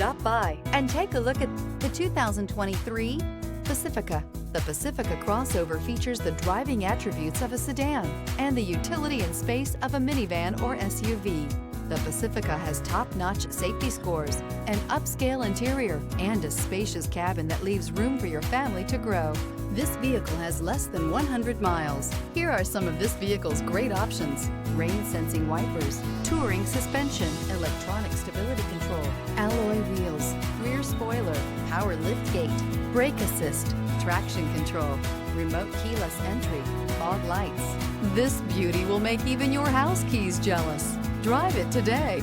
Stop by and take a look at the 2023 Pacifica. The Pacifica crossover features the driving attributes of a sedan and the utility and space of a minivan or SUV. The Pacifica has top-notch safety scores, an upscale interior, and a spacious cabin that leaves room for your family to grow. This vehicle has less than 100 miles. Here are some of this vehicle's great options: rain-sensing wipers, touring suspension, electronic stability control, alloy wheels, rear spoiler, power liftgate, brake assist, traction control, remote keyless entry, fog lights. This beauty will make even your house keys jealous. Drive it today.